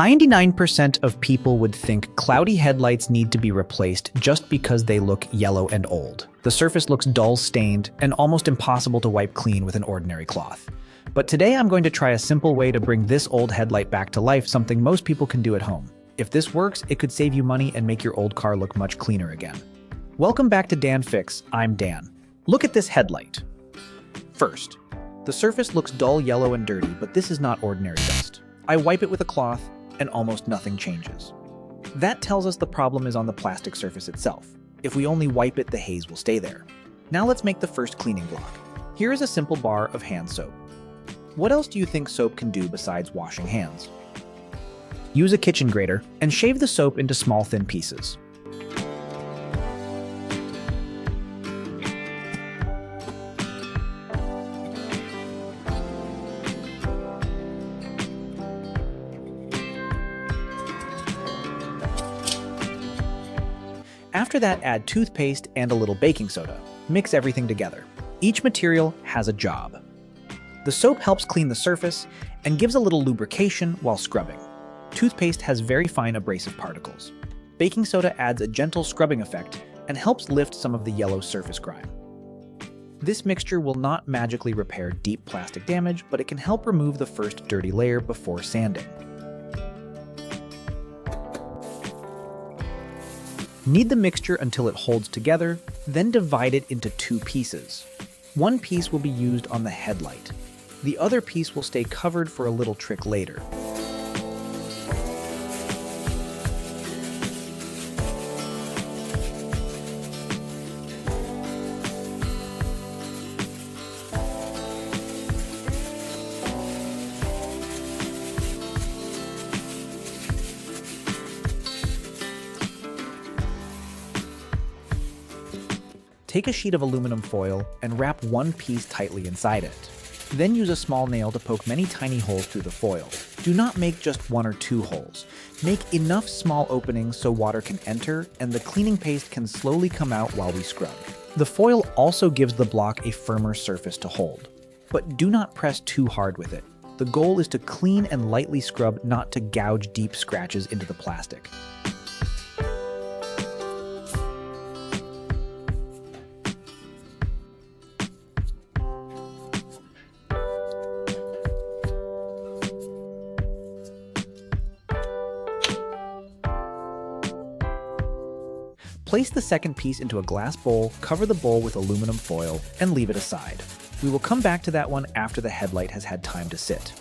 99% of people would think cloudy headlights need to be replaced just because they look yellow and old. The surface looks dull, stained, and almost impossible to wipe clean with an ordinary cloth. But today I'm going to try a simple way to bring this old headlight back to life, something most people can do at home. If this works, it could save you money and make your old car look much cleaner again. Welcome back to Dan Fix. I'm Dan. Look at this headlight. First, the surface looks dull, yellow, and dirty, but this is not ordinary dust. I wipe it with a cloth, and almost nothing changes. That tells us the problem is on the plastic surface itself. If we only wipe it, the haze will stay there. Now let's make the first cleaning block. Here is a simple bar of hand soap. What else do you think soap can do besides washing hands? Use a kitchen grater and shave the soap into small, thin pieces. After that, add toothpaste and a little baking soda. Mix everything together. Each material has a job. The soap helps clean the surface and gives a little lubrication while scrubbing. Toothpaste has very fine abrasive particles. Baking soda adds a gentle scrubbing effect and helps lift some of the yellow surface grime. This mixture will not magically repair deep plastic damage, but it can help remove the first dirty layer before sanding. Knead the mixture until it holds together, then divide it into two pieces. One piece will be used on the headlight. The other piece will stay covered for a little trick later. Take a sheet of aluminum foil and wrap one piece tightly inside it. Then use a small nail to poke many tiny holes through the foil. Do not make just one or two holes. Make enough small openings so water can enter and the cleaning paste can slowly come out while we scrub. The foil also gives the block a firmer surface to hold. But do not press too hard with it. The goal is to clean and lightly scrub, not to gouge deep scratches into the plastic. Place the second piece into a glass bowl, cover the bowl with aluminum foil, and leave it aside. We will come back to that one after the headlight has had time to sit.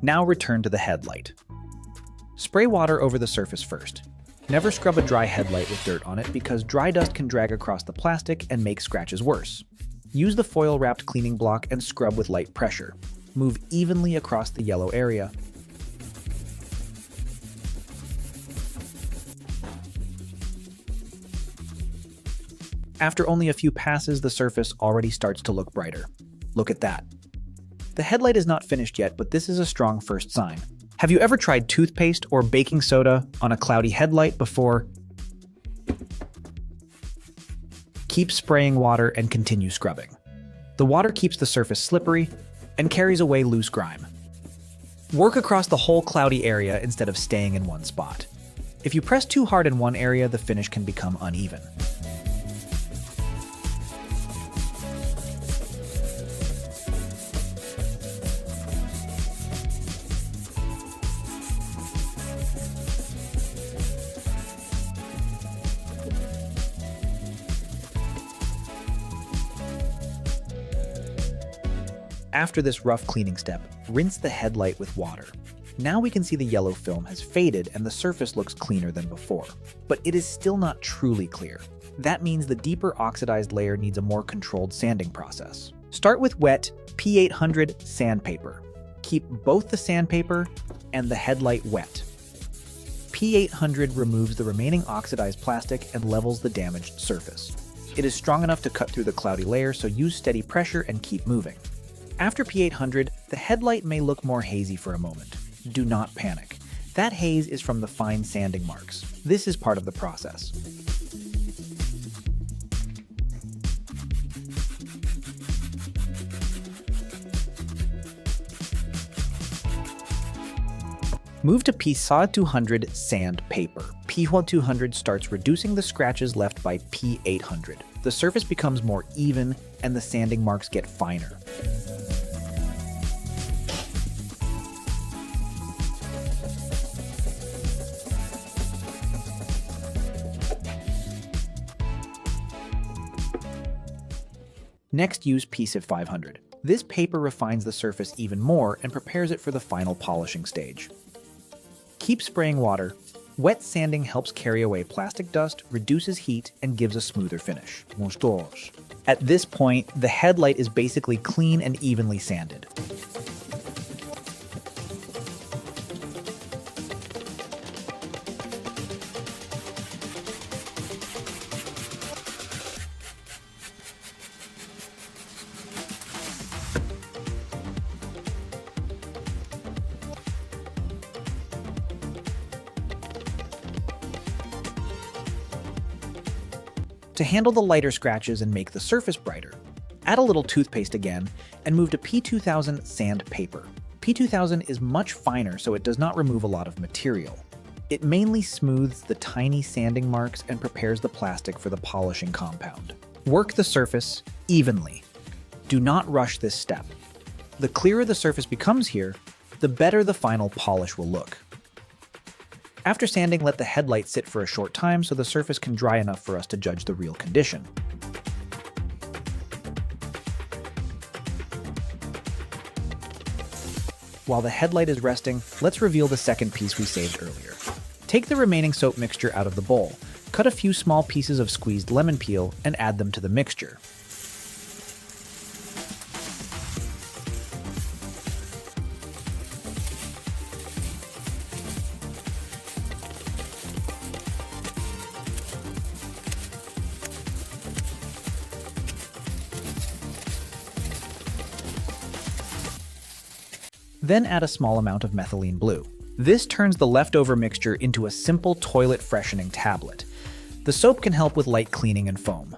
Now return to the headlight. Spray water over the surface first. Never scrub a dry headlight with dirt on it because dry dust can drag across the plastic and make scratches worse. Use the foil-wrapped cleaning block and scrub with light pressure. Move evenly across the yellow area. After only a few passes, the surface already starts to look brighter. Look at that. The headlight is not finished yet, but this is a strong first sign. Have you ever tried toothpaste or baking soda on a cloudy headlight before? Keep spraying water and continue scrubbing. The water keeps the surface slippery and carries away loose grime. Work across the whole cloudy area instead of staying in one spot. If you press too hard in one area, the finish can become uneven. After this rough cleaning step, rinse the headlight with water. Now we can see the yellow film has faded and the surface looks cleaner than before. But it is still not truly clear. That means the deeper oxidized layer needs a more controlled sanding process. Start with wet P800 sandpaper. Keep both the sandpaper and the headlight wet. P800 removes the remaining oxidized plastic and levels the damaged surface. It is strong enough to cut through the cloudy layer, so use steady pressure and keep moving. After P800, the headlight may look more hazy for a moment. Do not panic. That haze is from the fine sanding marks. This is part of the process. Move to P200 sandpaper. P200 starts reducing the scratches left by P800. The surface becomes more even and the sanding marks get finer. Next, use P500. This paper refines the surface even more and prepares it for the final polishing stage. Keep spraying water. Wet sanding helps carry away plastic dust, reduces heat, and gives a smoother finish. At this point, the headlight is basically clean and evenly sanded. To handle the lighter scratches and make the surface brighter, add a little toothpaste again and move to P2000 sandpaper. P2000 is much finer, so it does not remove a lot of material. It mainly smooths the tiny sanding marks and prepares the plastic for the polishing compound. Work the surface evenly. Do not rush this step. The clearer the surface becomes here, the better the final polish will look. After sanding, let the headlight sit for a short time so the surface can dry enough for us to judge the real condition. While the headlight is resting, let's reveal the second piece we saved earlier. Take the remaining soap mixture out of the bowl, cut a few small pieces of squeezed lemon peel, and add them to the mixture. Then add a small amount of methylene blue. This turns the leftover mixture into a simple toilet freshening tablet. The soap can help with light cleaning and foam.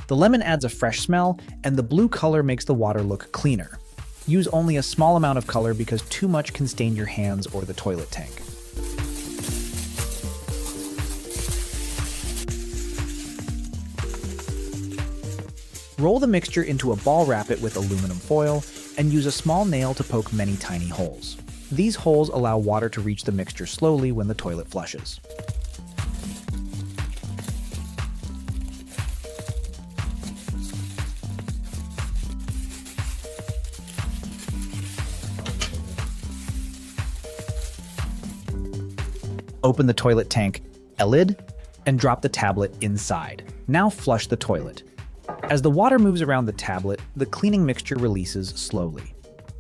The lemon adds a fresh smell, and the blue color makes the water look cleaner. Use only a small amount of color because too much can stain your hands or the toilet tank. Roll the mixture into a ball, wrap it with aluminum foil, and use a small nail to poke many tiny holes. These holes allow water to reach the mixture slowly when the toilet flushes. Open the toilet tank lid and drop the tablet inside. Now flush the toilet. As the water moves around the tablet, the cleaning mixture releases slowly.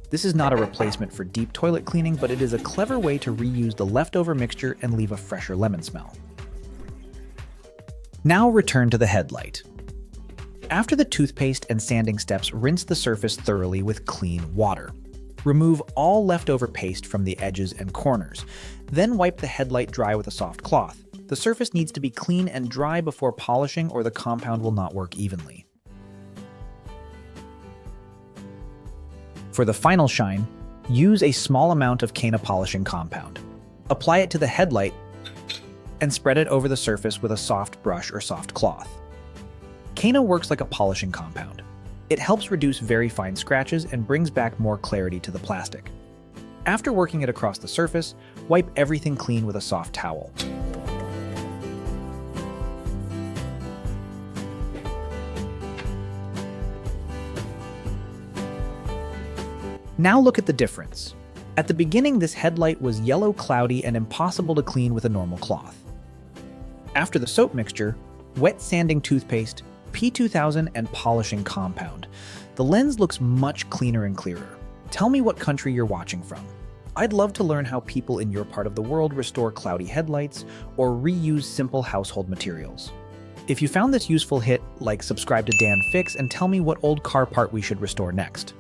This is not a replacement for deep toilet cleaning, but it is a clever way to reuse the leftover mixture and leave a fresher lemon smell. Now return to the headlight. After the toothpaste and sanding steps, rinse the surface thoroughly with clean water. Remove all leftover paste from the edges and corners. Then wipe the headlight dry with a soft cloth. The surface needs to be clean and dry before polishing, or the compound will not work evenly. For the final shine, use a small amount of Cana polishing compound. Apply it to the headlight and spread it over the surface with a soft brush or soft cloth. Cana works like a polishing compound. It helps reduce very fine scratches and brings back more clarity to the plastic. After working it across the surface, wipe everything clean with a soft towel. Now look at the difference. At the beginning, this headlight was yellow, cloudy, and impossible to clean with a normal cloth. After the soap mixture, wet sanding toothpaste, P2000, and polishing compound, the lens looks much cleaner and clearer. Tell me what country you're watching from. I'd love to learn how people in your part of the world restore cloudy headlights or reuse simple household materials. If you found this useful, hit like, subscribe to Dan Fix, and tell me what old car part we should restore next.